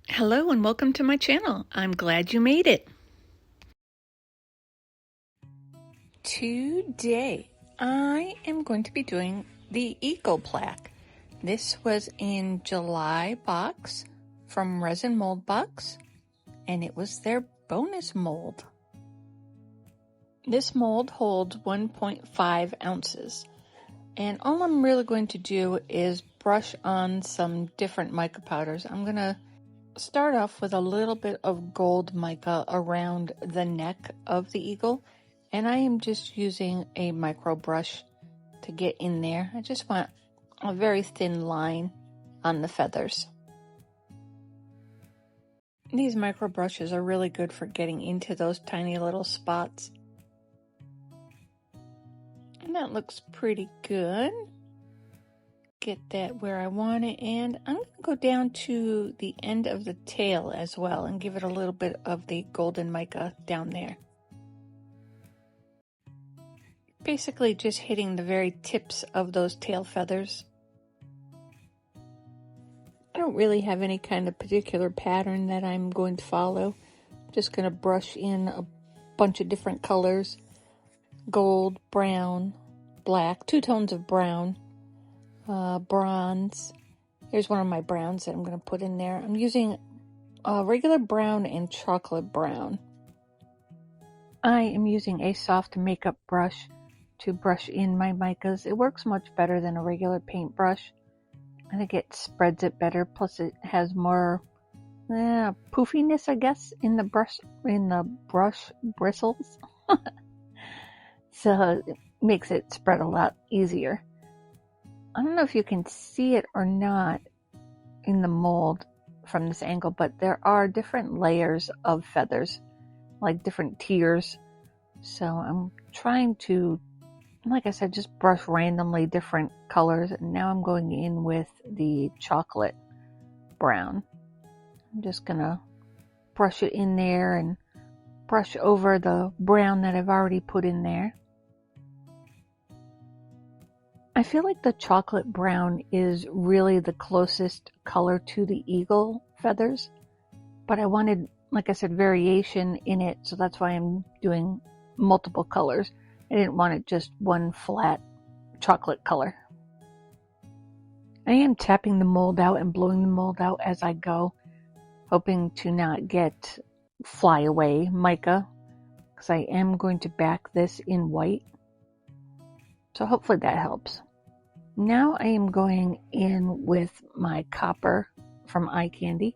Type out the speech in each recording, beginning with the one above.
Hello and welcome to my channel. I'm glad you made it. Today I am going to be doing the Eco Plaque. This was in July box from Resin Mold Box, and it was their bonus mold. This mold holds 1.5 ounces, and all I'm really going to do is brush on some different mica powders. I'm going to start off with a little bit of gold mica around the neck of the eagle, and I am just using a micro brush to get in there. I just want a very thin line on the feathers. These micro brushes are really good for getting into those tiny little spots. And that looks pretty good. Get that where I want it, and I'm going to go down to the end of the tail as well and give it a little bit of the golden mica down there. Basically just hitting the very tips of those tail feathers. I don't really have any kind of particular pattern that I'm going to follow. I'm just going to brush in a bunch of different colors. Gold, brown, black, 2 tones of brown. Bronze. Here's one of my browns that I'm going to put in there. I'm using regular brown and chocolate brown. I am using a soft makeup brush to brush in my micas. It works much better than a regular paintbrush. I think it spreads it better. Plus, it has more poofiness, I guess, in the brush bristles. So it makes it spread a lot easier. I don't know if you can see it or not in the mold from this angle, but there are different layers of feathers, like different tiers. So I'm trying to, like I said, just brush randomly different colors. And now I'm going in with the chocolate brown. I'm just going to brush it in there and brush over the brown that I've already put in there. I feel like the chocolate brown is really the closest color to the eagle feathers, but I wanted, like I said, variation in it, so that's why I'm doing multiple colors. I didn't want it just one flat chocolate color. I am tapping the mold out and blowing the mold out as I go, hoping to not get flyaway mica, because I am going to back this in white. So hopefully that helps. Now I am going in with my copper from Eye Candy,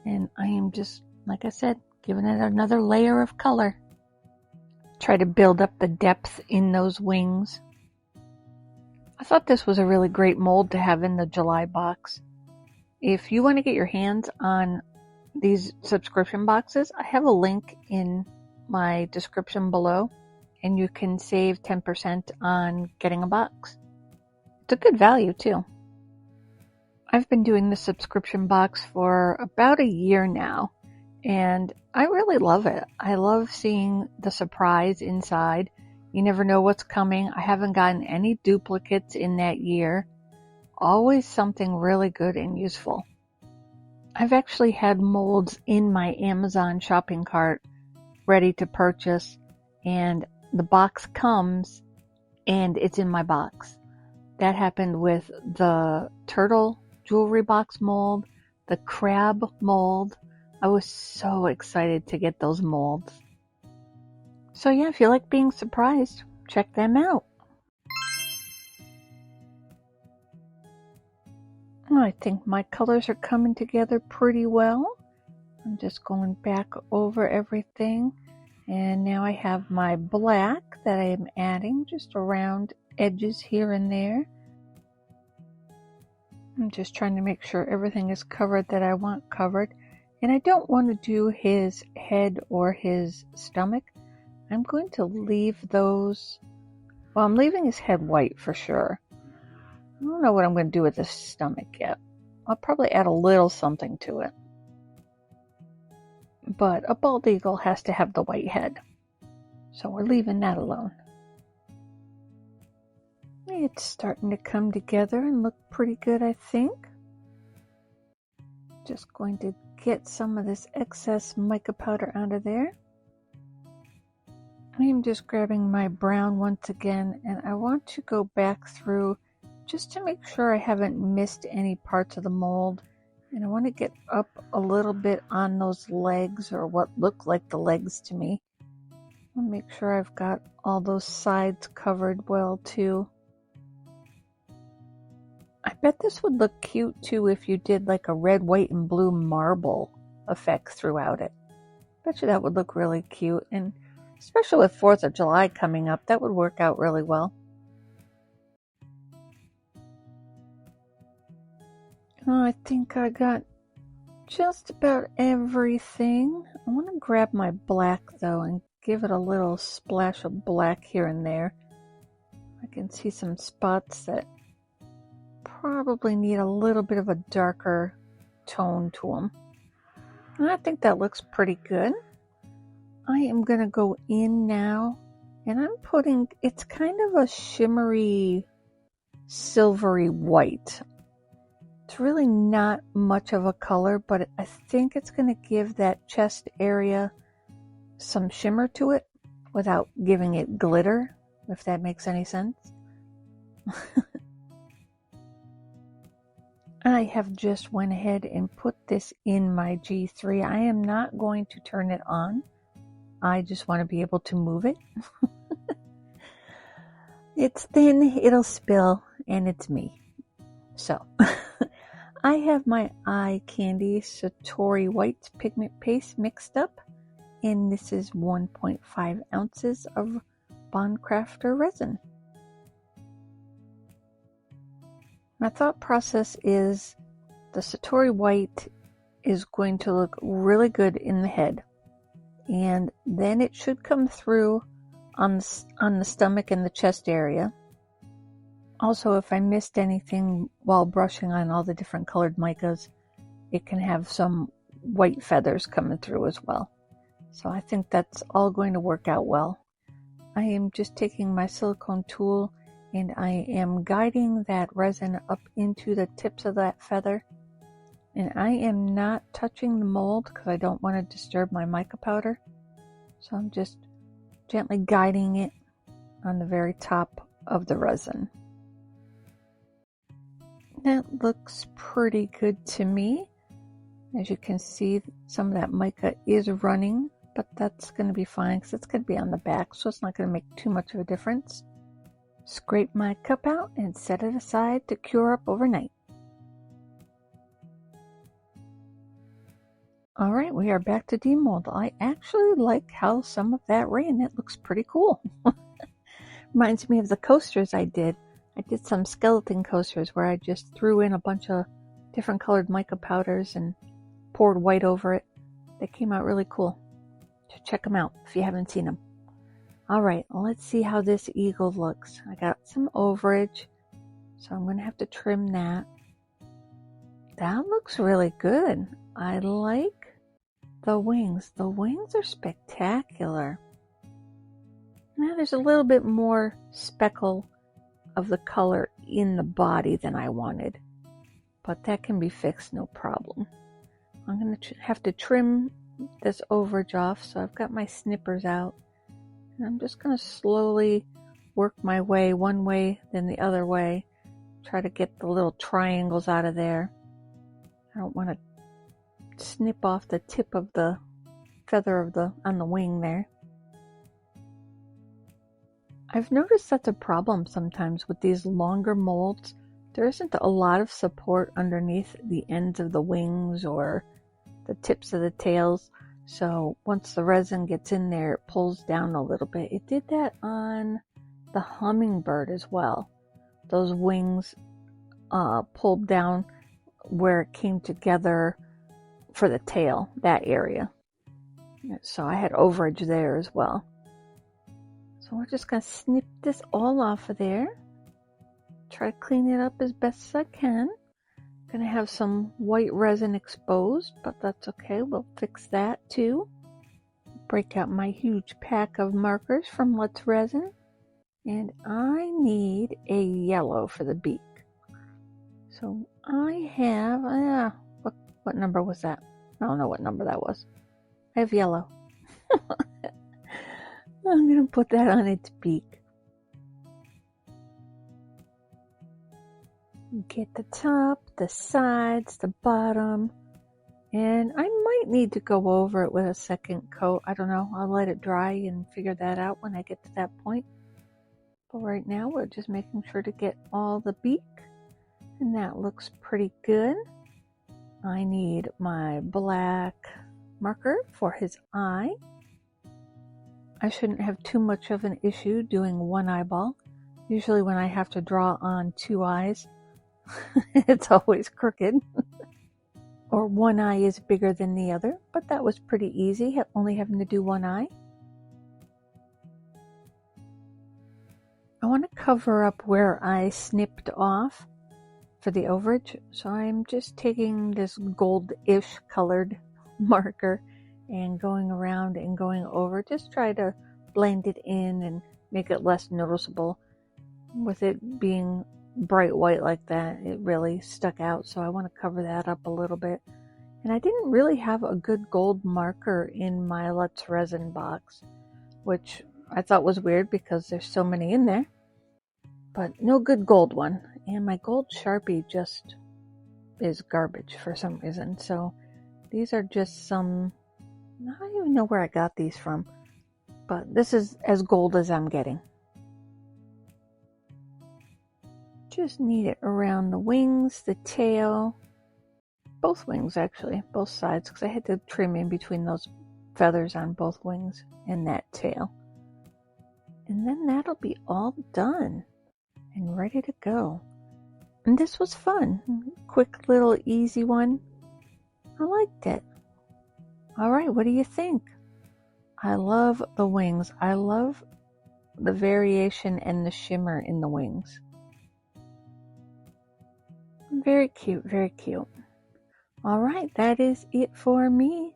and I am just, like I said, giving it another layer of color. Try to build up the depth in those wings. I thought this was a really great mold to have in the July box. If you want to get your hands on these subscription boxes, I have a link in my description below, and you can save 10% on getting a box. It's a good value too. I've been doing the subscription box for about a year now, and I really love it. I love seeing the surprise inside. You never know what's coming. I haven't gotten any duplicates in that year. Always something really good and useful. I've actually had molds in my Amazon shopping cart ready to purchase, and the box comes and it's in my box. That happened with the turtle jewelry box mold, the crab mold. I was so excited to get those molds. So yeah, if you like being surprised, check them out. I think my colors are coming together pretty well. I'm just going back over everything. And now I have my black that I am adding just around edges here and there. I'm just trying to make sure everything is covered that I want covered. And I don't want to do his head or his stomach. I'm going to leave those, well, I'm leaving his head white for sure. I don't know what I'm going to do with his stomach yet. I'll probably add a little something to it. But a bald eagle has to have the white head. So we're leaving that alone. It's starting to come together and look pretty good, I think. Just going to get some of this excess mica powder out of there. I am just grabbing my brown once again, and I want to go back through just to make sure I haven't missed any parts of the mold. And I want to get up a little bit on those legs, or what look like the legs to me. I'll make sure I've got all those sides covered well too. I bet this would look cute too if you did like a red, white, and blue marble effect throughout it. Bet you that would look really cute, and especially with 4th of July coming up, that would work out really well. Oh, I think I got just about everything. I want to grab my black though and give it a little splash of black here and there. I can see some spots that probably need a little bit of a darker tone to them. And I think that looks pretty good. I am going to go in now, and I'm putting, it's kind of a shimmery, silvery white. It's really not much of a color, but I think it's going to give that chest area some shimmer to it without giving it glitter, if that makes any sense. I have just went ahead and put this in my G3. I am not going to turn it on. I just want to be able to move it. It's thin, it'll spill, and it's me. So, I have my eye candy Satori White pigment paste mixed up, and this is 1.5 ounces of Bondcrafter resin. My thought process is the Satori White is going to look really good in the head, and then it should come through on the stomach and the chest area. Also, if I missed anything while brushing on all the different colored micas, it can have some white feathers coming through as well. So I think that's all going to work out well. I am just taking my silicone tool and I am guiding that resin up into the tips of that feather. And I am not touching the mold because I don't want to disturb my mica powder. So I'm just gently guiding it on the very top of the resin. That looks pretty good to me. As you can see, some of that mica is running, but that's going to be fine because it's going to be on the back, so it's not going to make too much of a difference. Scrape my cup out and set it aside to cure up overnight. Alright, we are back to demold. I actually like how some of that ran. It looks pretty cool. Reminds me of the coasters I did. I did some skeleton coasters where I just threw in a bunch of different colored mica powders and poured white over it. They came out really cool. So check them out if you haven't seen them. Alright, let's see how this eagle looks. I got some overage, so I'm going to have to trim that. That looks really good. I like the wings. The wings are spectacular. Now there's a little bit more speckle of the color in the body than I wanted, but that can be fixed, no problem. I'm going to have to trim this overage off, so I've got my snippers out. And I'm just going to slowly work my way one way, then the other way. Try to get the little triangles out of there. I don't want to snip off the tip of the feather on the wing there. I've noticed that's a problem sometimes with these longer molds. There isn't a lot of support underneath the ends of the wings or the tips of the tails. So once the resin gets in there, it pulls down a little bit. It did that on the hummingbird as well. Those wings pulled down where it came together for the tail, that area. So I had overage there as well. So we're just going to snip this all off of there. Try to clean it up as best as I can. Going to have some white resin exposed, but that's okay. We'll fix that too. Break out my huge pack of markers from Let's Resin. And I need a yellow for the beak. So I have, What number was that? I don't know what number that was. I have yellow. I'm going to put that on its beak. Get the top, the sides, the bottom. And I might need to go over it with a second coat. I don't know. I'll let it dry and figure that out when I get to that point. But right now we're just making sure to get all the beak. And that looks pretty good. I need my black marker for his eye. I shouldn't have too much of an issue doing one eyeball. Usually when I have to draw on two eyes, it's always crooked. Or one eye is bigger than the other, but that was pretty easy, only having to do one eye. I want to cover up where I snipped off for the overage, so I'm just taking this gold-ish colored marker and going around and going over. Just try to blend it in and make it less noticeable. With it being bright white like that, it really stuck out, so I want to cover that up a little bit. And I didn't really have a good gold marker in my Let's Resin box, which I thought was weird because there's so many in there, but no good gold one. And my gold Sharpie just is garbage for some reason, so these are just some, I don't even know where I got these from, but this is as gold as I'm getting. Just need it around the wings, the tail, both wings actually, both sides, because I had to trim in between those feathers on both wings and that tail. And then that'll be all done and ready to go. And this was fun. Quick little easy one. I liked it. Alright, what do you think? I love the wings. I love the variation and the shimmer in the wings. Very cute, very cute. Alright, that is it for me.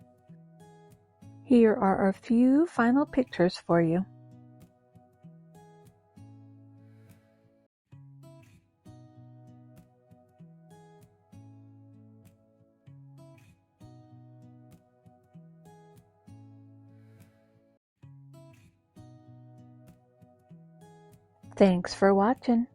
Here are a few final pictures for you. Thanks for watching.